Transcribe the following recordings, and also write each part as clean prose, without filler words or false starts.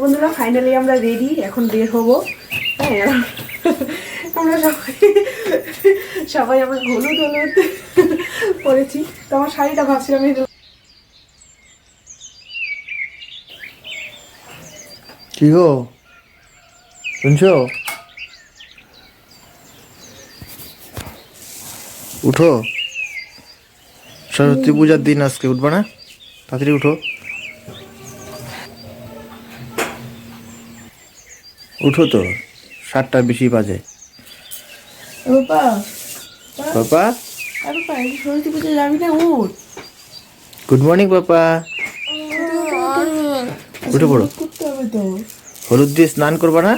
বন্ধুরা ফাইনালি আমরা রেডি, এখন বের হবো। হ্যাঁ, আমরা সবাই আমরা হলুদ হলুদ পরেছি। তো আমার শাড়িটা ভাবছিলাম কি গো শুনছো? উঠো, সরস্বতী পূজার দিন আজকে, উঠবা না? তাড়াতাড়ি উঠো, উঠো তো, 7টার বেশি বাজে। বাবা বাবা সরস্বতী পুজো যাবি না? উঠ। গুড মর্নিং বাবা, উঠে পড়ো। করতে হবে তো, হলুদ দিয়ে স্নান করবা না?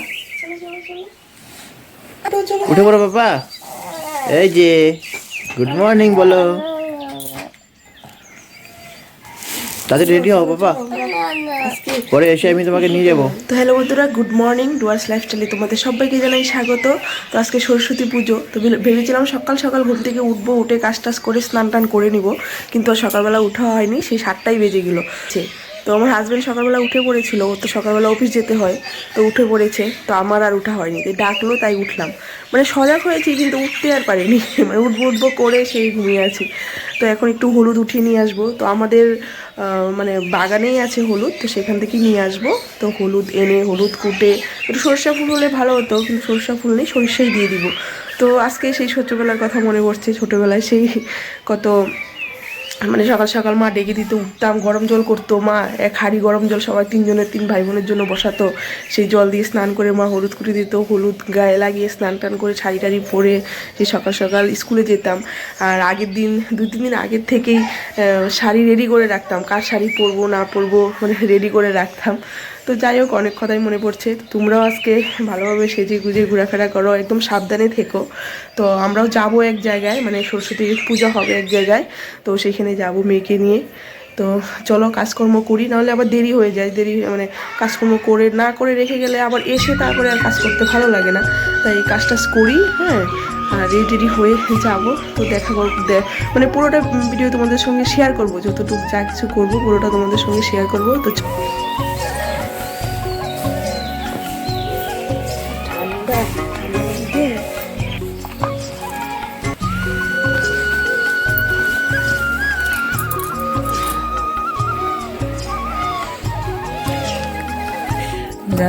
উঠে পড়ো বাবা। এই যে গুড মর্নিং বলো, তাড়াতাড়ি রেডি হও বাবা, পরে এসে আমি তোমাকে নিয়ে যাবো। তো হ্যালো বন্ধুরা, গুড মর্নিং। ডুয়ার্স লাইফস্টাইলে তোমাদের সবাইকে জানাই স্বাগত। তো আজকে সরস্বতী পুজো, তো ভেবেছিলাম সকাল সকাল ঘুম থেকে উঠবো, উঠে কাজ টাজ করে স্নান টান করে নিব, কিন্তু আর সকালবেলা উঠা হয়নি, সেই 7টাই বেজে গেলো। তো আমার হাজব্যান্ড সকালবেলা উঠে পড়েছিল, ও তো সকালবেলা অফিস যেতে হয়, তো উঠে পড়েছে, তো আমার আর উঠা হয়নি, তাই ডাকলো তাই উঠলাম। মানে সজাগ হয়েছি কিন্তু উঠতে আর পারিনি, মানে উঠবো করে সেই ঘুমিয়ে আছি। তো এখন একটু হলুদ উঠিয়ে নিয়ে আসবো। তো আমাদের মানে বাগানেই আছে হলুদ, তো সেখান থেকেই নিয়ে আসবো। তো হলুদ এনে হলুদ কুটে, একটু সরিষা ফুল হলে ভালো হতো, কিন্তু সরিষা ফুল নেই, সরিষাই দিয়ে দিব। তো আজকে সেই ছোটোবেলার কথা মনে পড়ছে, ছোটোবেলায় সেই কত মানে সকাল সকাল মা ডেকে দিতে উঠতাম, গরম জল করতো মা, এক হাঁড়ি গরম জল সবাই 3 ভাই বোনের জন্য বসাতো, সেই জল দিয়ে স্নান করে মা হলুদ কুটে দিত, হলুদ গায়ে লাগিয়ে স্নান টান করে শাড়ি টাড়ি পরে সেই সকাল সকাল স্কুলে যেতাম। আর আগের দিন 2-3 দিন আগের থেকেই শাড়ি রেডি করে রাখতাম, কার শাড়ি পরবো না পরবো মানে রেডি করে রাখতাম। তো যাই হোক, অনেক কথাই মনে পড়ছে। তোমরাও আজকে ভালোভাবে সেজে গুজে ঘোরাফেরা করো, একদম সাবধানে থেকো। তো আমরাও যাব এক জায়গায়, মানে সরস্বতী পূজা হবে এক জায়গায়, তো সেখানে যাব মেয়েকে নিয়ে। তো চলো কাজকর্ম করি, নাহলে আবার দেরি হয়ে যায়, দেরি মানে কাজকর্ম করে না করে রেখে গেলে আবার এসে তারপরে আর কাজ করতে ভালো লাগে না, তাই কাজ টাজ করি। হ্যাঁ, আর রেডি হয়ে যাব। তো দেখা করব, মানে পুরোটা ভিডিও তোমাদের সঙ্গে শেয়ার করব, যতটুকু যা কিছু করবো পুরোটা তোমাদের সঙ্গে শেয়ার করবো। তো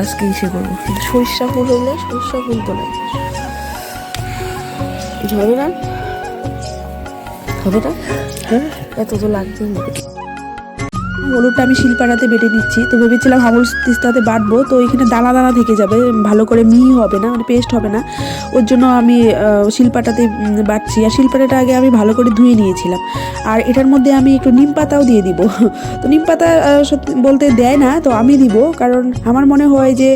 আজকে ইসে করবো, কিন্তু সরিষা ফুল হলে, সরিষা ফুল তো নাই, হবে না, হবে না, হ্যাঁ এত তো লাগবেই না। হলুদটা আমি শিলপাটাতে বেটে নিচ্ছি। তো ভেবেছিলাম হামল তিস্তাতে বাটবো, তো এখানে দানা দানা থেকে যাবে, ভালো করে মিহি হবে না, মানে পেস্ট হবে না, ওর জন্য আমি শিলপাটাতে বাটছি। আর শিলপাটাটা আগে আমি ভালো করে ধুয়ে নিয়েছিলাম। আর এটার মধ্যে আমি একটু নিম পাতাও দিয়ে দিব। তো নিম পাতা সত্যি বলতে দেয় না, তো আমি দিব, কারণ আমার মনে হয় যে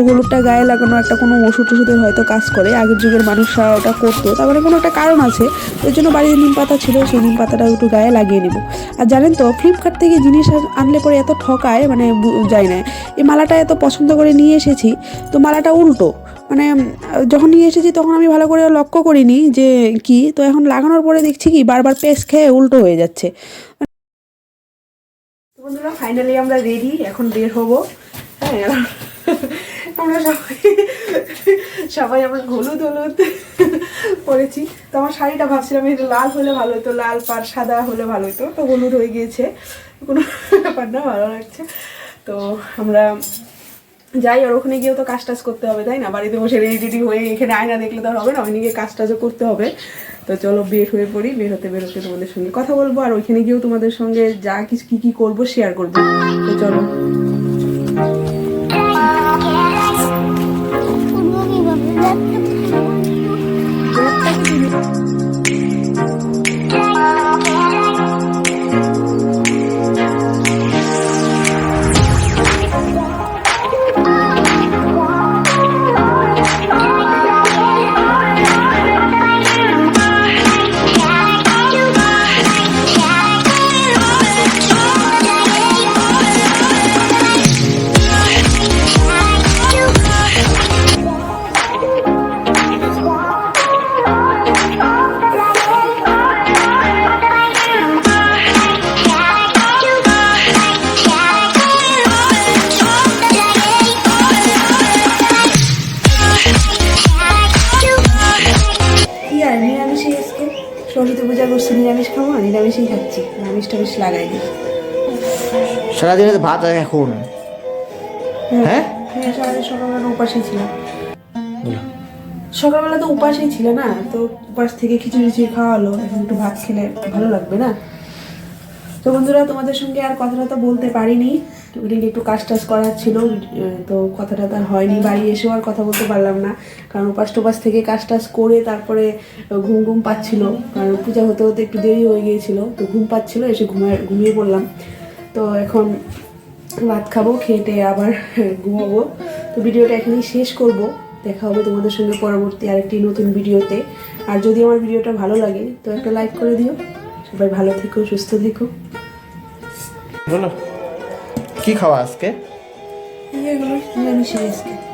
হলুদটা গায়ে লাগানো একটা কোনো ওষুধের হয়তো কাজ করে, আগের যুগের মানুষরা ওটা করতো, তার মানে কোনো একটা কারণ আছে। ওই জন্য বাড়িতে নিম পাতা ছিল, সেই নিম পাতাটা একটু গায়ে লাগিয়ে নেব। আর জানেন তো, ফ্লিপকার্ট থেকে জিনিস আনলে পরে এত ঠকায়, মানে যায় না। এই মালাটা এত পছন্দ করে নিয়ে এসেছি, তো মালাটা উল্টো, মানে যখন নিয়ে এসেছি তখন আমি ভালো করে লক্ষ্য করিনি যে কি, তো এখন লাগানোর পরে দেখছি কি বারবার পেস্ট খেয়ে উল্টো হয়ে যাচ্ছে। বন্ধুরা ফাইনালি আমরা রেডি, এখন বের হবো। হ্যাঁ, আমরা সবাই আমরা হলুদ হলুদ পরেছি। তো আমার শাড়িটা ভাবছিলাম এটা লাল হলে ভালো হতো, লাল পাড় সাদা হলে ভালো হতো, তো হলুদ হয়ে গিয়েছে, কোনো ব্যাপার না, ভালো লাগছে। তো আমরা যাই, আর ওখানে গিয়েও তো কাজ টাজ করতে হবে, তাই না? বাড়িতে বসে রেডি হয়ে এখানে আয়না দেখলে তো আর হবে না, ওখানে গিয়ে কাজ টাজও করতে হবে। তো চলো বের হয়ে পড়ি, বের হতে তোমাদের সঙ্গে কথা বলবো, আর ওইখানে গিয়েও তোমাদের সঙ্গে যা কিছু কি করবো শেয়ার করবো। তো চলো। নিরামিষই খাচ্ছি, আমিষটা বেশ লাগাইনি। সারাদিনে তো ভাত আছে এখন। হ্যাঁ হ্যাঁ, সারাদিন সকালবেলা উপাসই ছিলাম। বলো। সকালবেলা তো উপাসই ছিল না, তো উপাস থেকে খিচুড়ি টিচুড়ি খাওয়া হলো, এখন একটু ভাত খেলে ভালো লাগবে না। তো বন্ধুরা, তোমাদের সঙ্গে আর কথাটা তো বলতে পারিনি, ওদিকে একটু কাজ টাজ করার ছিল, তো কথাটা তো আর হয়নি। বাড়ি এসেও আর কথা বলতে পারলাম না, কারণ উপাস টুপাস থেকে কাজ টাজ করে তারপরে ঘুম ঘুম পাচ্ছিল, কারণ পূজা হতে হতে একটু দেরি হয়ে গিয়েছিল, তো ঘুম পাচ্ছিল, এসে ঘুমিয়ে পড়লাম। তো এখন ভাত খাবো, খেটে আবার ঘুমাবো। তো ভিডিওটা এখানেই শেষ করব, দেখা হবে তোমাদের সঙ্গে পরবর্তী আরেকটি নতুন ভিডিওতে। আর যদি আমার ভিডিওটা ভালো লাগে তো একটা লাইক করে দিও। সবাই ভালো থেকো, সুস্থ থেকো। বলো কি খাওয়া আজকে? এগুলো নিরামিষ আজকে।